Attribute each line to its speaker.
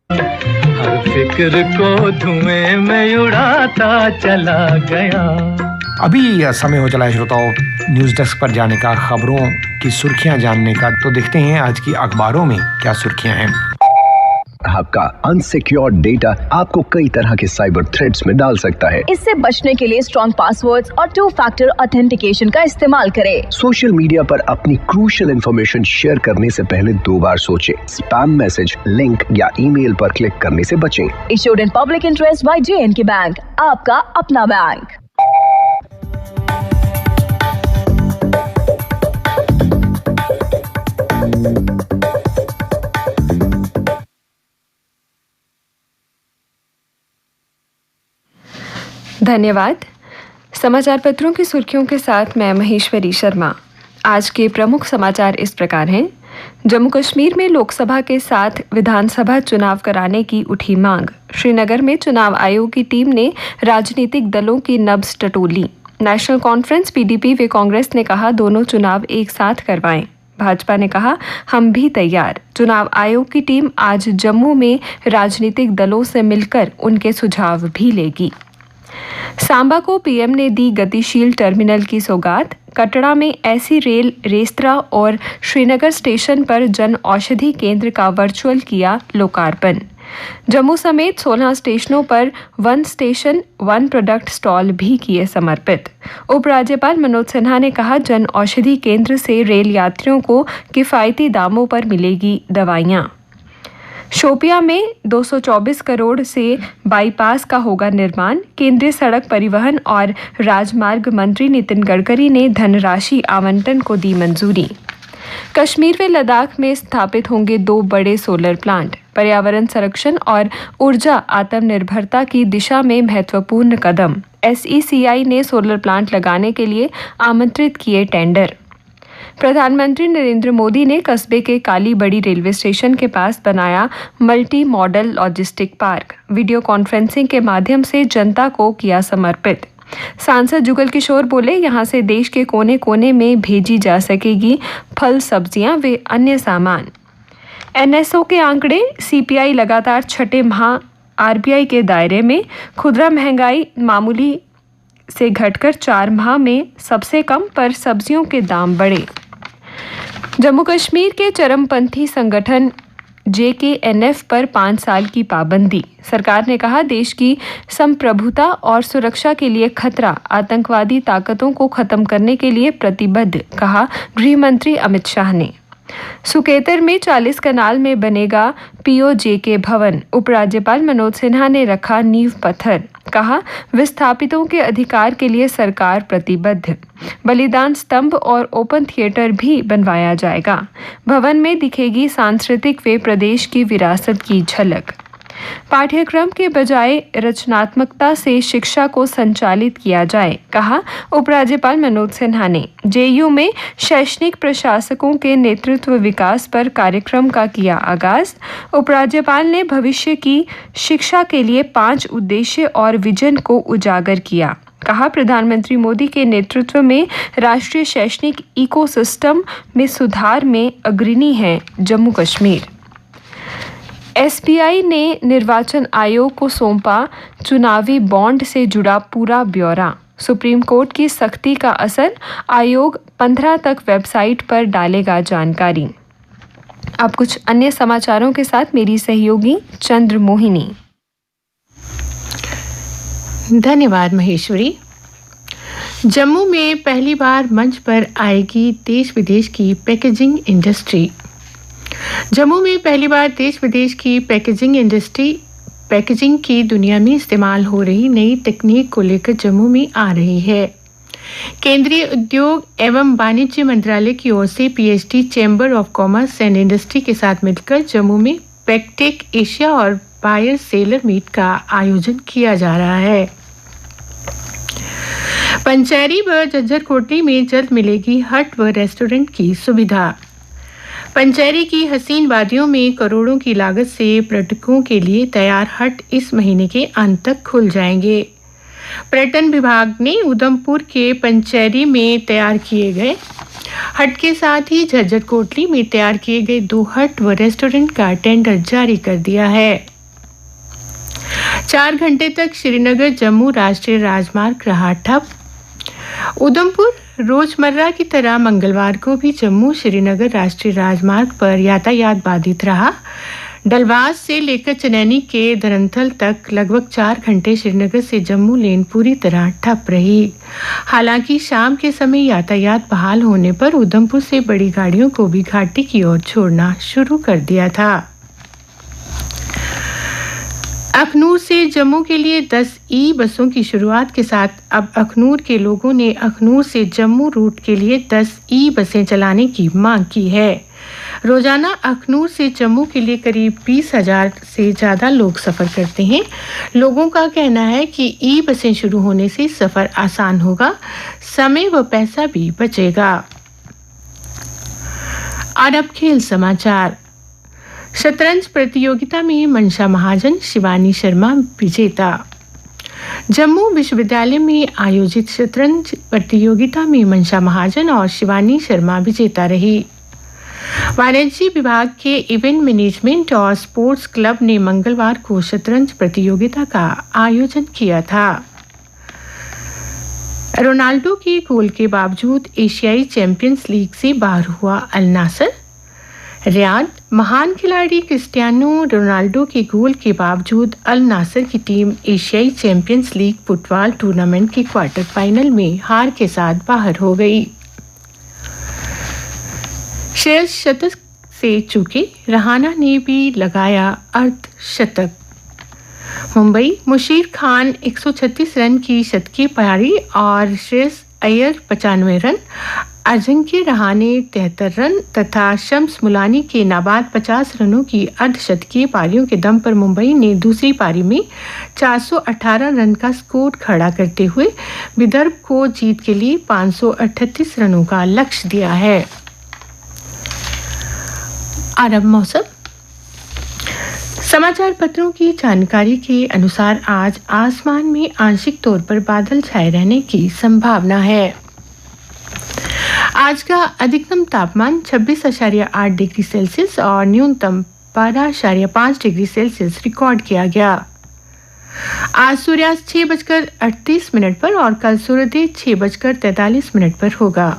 Speaker 1: हर फिक्र को धुएं में उड़ाता चला गया।
Speaker 2: अभी समय हो चला है श्रोताओं न्यूज़ डेस्क पर जाने का, खबरों की सुर्खियां जानने का। तो देखते हैं आज की अखबारों में क्या सुर्खियां हैं।
Speaker 3: आपका अनसिक्योर्ड डेटा आपको कई तरह के साइबर थ्रेट्स में डाल सकता है।
Speaker 4: इससे बचने के लिए स्ट्रॉन्ग पासवर्ड्स और 2 फैक्टर ऑथेंटिकेशन का इस्तेमाल करें।
Speaker 3: सोशल मीडिया पर अपनी क्रूशियल इंफॉर्मेशन शेयर करने से पहले 2 बार सोचें। स्पैम मैसेज, लिंक या ईमेल पर क्लिक करने से बचें।
Speaker 4: Issued in public interest by J&K bank, आपका अपना बैंक।
Speaker 5: धन्यवाद। समाचार पत्रों की सुर्खियों के साथ मैं महेश्वरी शर्मा। आज के प्रमुख समाचार इस प्रकार हैं। जम्मू कश्मीर में लोकसभा के साथ विधानसभा चुनाव कराने की उठी मांग। श्रीनगर में चुनाव आयोग की टीम ने राजनीतिक दलों की नब्ज टटोली। नेशनल कॉन्फ्रेंस PDP व कांग्रेस ने कहा दोनों चुनाव एक साथ करवाएं। भाजपा ने कहा हम भी तैयार। चुनाव आयोग की टीम आज जम्मू में राजनीतिक दलों से मिलकर उनके सुझाव भी लेगी। सांबा को PM ने दी गतिशील टर्मिनल की सौगात। कटड़ा में ऐसी रेल रेस्तरां और श्रीनगर स्टेशन पर जन औषधि केंद्र का वर्चुअल किया लोकार्पण। जम्मू समेत 16 स्टेशनों पर 1 स्टेशन 1 प्रोडक्ट स्टॉल भी किए समर्पित। उपराज्यपाल मनोज सिन्हा ने कहा जन औषधि केंद्र से रेल यात्रियों को किफायती दामों पर मिलेगी दवाइयां। शोपिया में 224 करोड़ से बाईपास का होगा निर्माण। केंद्रीय सड़क परिवहन और राजमार्ग मंत्री नितिन गडकरी ने धनराशि आवंटन को दी मंजूरी। कश्मीर व लद्दाख में स्थापित होंगे 2 बड़े सोलर प्लांट। पर्यावरण संरक्षण और ऊर्जा आत्मनिर्भरता की दिशा में महत्वपूर्ण कदम। SECI ने सोलर प्लांट लगाने के लिए आमंत्रित किए टेंडर। प्रधानमंत्री नरेंद्र मोदी ने कस्बे के काली बड़ी रेलवे स्टेशन के पास बनाया multi modal logistic park. Video conferencing के माध्यम से जनता को किया समर्पित। सांसद जुगल किशोर बोले यहां से देश के कोने कोने में भेजी जा सकेगी फल, सब्जियां व अन्य सामान। NSO के आंकड़े। CPI लगातार 6ठे माह RBI के दायरे में। खुदरा महंगाई मामूली से घटकर 4 माह में सबसे कम, पर सब्जियों के दाम बढ़े। जम्मू कश्मीर के चरमपंथी संगठन JKNF पर 5 साल की पाबंदी। सरकार ने कहा देश की संप्रभुता और सुरक्षा के लिए खतरा। आतंकवादी ताकतों को खत्म करने के लिए प्रतिबद्ध, कहा गृह मंत्री अमित शाह ने। सुकेतर में 40 कनाल में बनेगा POJK भवन। उपराज्यपाल मनोज सिन्हा ने रखा नींव पत्थर। कहा विस्थापितों के अधिकार के लिए सरकार प्रतिबद्ध। बलिदान स्तंभ और ओपन थिएटर भी बनवाया जाएगा। भवन में दिखेगी सांस्कृतिक व प्रदेश की विरासत की झलक। पाठ्यक्रम के बजाय रचनात्मकता से शिक्षा को संचालित किया जाए, कहा उपराज्यपाल मनोज सिन्हा ने। JU में शैक्षणिक प्रशासकों के नेतृत्व विकास पर कार्यक्रम का किया आगाज। उपराज्यपाल ने भविष्य की शिक्षा के लिए 5 उद्देश्य और विजन को उजागर किया। कहा प्रधानमंत्री मोदी के नेतृत्व में राष्ट्रीय शैक्षणिक इकोसिस्टम में सुधार में अग्रणी है जम्मू कश्मीर। SBI ने निर्वाचन आयोग को सौंपा चुनावी बॉन्ड से जुड़ा पूरा ब्यौरा। सुप्रीम कोर्ट की सख्ती का असर। आयोग 15 तक वेबसाइट पर डालेगा जानकारी। अब कुछ अन्य समाचारों के साथ मेरी सहयोगी चंद्र मोहिनी।
Speaker 6: धन्यवाद महेश्वरी। जम्मू में पहली बार मंच पर आएगी देश विदेश की पैकेजिंग इंडस्ट्री। जम्मू में पहली बार देश विदेश की पैकेजिंग इंडस्ट्री पैकेजिंग की दुनिया में इस्तेमाल हो रही नई तकनीक को लेकर जम्मू में आ रही है। केंद्रीय उद्योग एवं वाणिज्य मंत्रालय की ओर से PhD chamber of commerce and industry के साथ मिलकर जम्मू में पैकटेक एशिया और बायर सेलर मीट का आयोजन किया जा रहा है। पंचैरी व झज्जर कोटली में जल्द मिलेगी हट व रेस्टोरेंट की सुविधा। पंचैरी की हसीन वादियों में करोड़ों की लागत से पर्यटकों के लिए तैयार हट इस महीने के अंत तक खुल जाएंगे। पर्यटन विभाग ने उधमपुर के पंचैरी में तैयार किए गए हट के साथ ही झज्जर कोटली में तैयार किए गए 2 हट व रेस्टोरेंट का टेंडर जारी कर दिया है। 4 घंटे तक श्रीनगर जम्मू राष्ट्रीय राजमार्ग रहा ठप। उधमपुर रोजमर्रा की तरह मंगलवार को भी जम्मू श्रीनगर राष्ट्रीय राजमार्ग पर यातायात बाधित रहा। डलवास से लेकर चनैनी के धरनथल तक लगभग 4 घंटे श्रीनगर से जम्मू लेन पूरी तरह ठप रही। हालांकि शाम के समय यातायात बहाल होने पर उधमपुर से बड़ी गाड़ियों को भी घाटी की ओर छोड़ना शुरू कर दिया था। अखनूर से जम्मू के लिए 10 ई बसों की शुरुआत के साथ अब अखनूर के लोगों ने अखनूर से जम्मू रूट के लिए 10 ई बसें चलाने की मांग की है। रोजाना अखनूर से जम्मू के लिए करीब 20,000 से ज़्यादा लोग सफ़र करते हैं। लोगों का कहना है कि ई बसें शुरू होने से सफ़र आसान होगा, समय व पैसा भी बचेगा। और अब खेल समाचार। शतरंज प्रतियोगिता में मनशा महाजन, शिवानी शर्मा विजेता। जम्मू विश्वविद्यालय में आयोजित शतरंज प्रतियोगिता में मनशा महाजन और शिवानी शर्मा विजेता रही। वाणिज्य विभाग के इवेंट मैनेजमेंट और स्पोर्ट्स क्लब ने मंगलवार को शतरंज प्रतियोगिता का आयोजन किया था। रोनाल्डो के गोल के बावजूद एशियाई चैंपियंस लीग से बाहर हुआ अल नासर। रियाद। महान खिलाड़ी क्रिस्टियानो रोनाल्डो के गोल के बावजूद अल नासर की टीम एशियाई चैंपियंस लीग फुटबॉल टूर्नामेंट के क्वार्टर फाइनल में हार के साथ बाहर हो गई। श्रेयस शतक से चूके, रहाना ने भी लगाया अर्धशतक। मुंबई। मुशीर खान 136 रन की शतकीय पारी और श्रेयस अय्यर 95 रन, अजिंक्य रहाणे 73 रन तथा शम्स मुलानी के नाबाद 50 रनों की अर्धशतकीय पारियों के दम पर मुंबई ने दूसरी पारी में 418 रन का स्कोर खड़ा करते हुए विदर्भ को जीत के लिए 538 रनों का लक्ष्य दिया है। और अब मौसम। समाचार पत्रों की जानकारी के अनुसार आज आसमान में आंशिक तौर पर बादल छाए रहने की संभावना है। आज का अधिकतम तापमान 26.8 डिग्री सेल्सियस और न्यूनतम 12.5 डिग्री सेल्सियस रिकॉर्ड किया गया। आज सूर्यास्त 6:38 पर और कल सूर्योदय 6:43 पर होगा।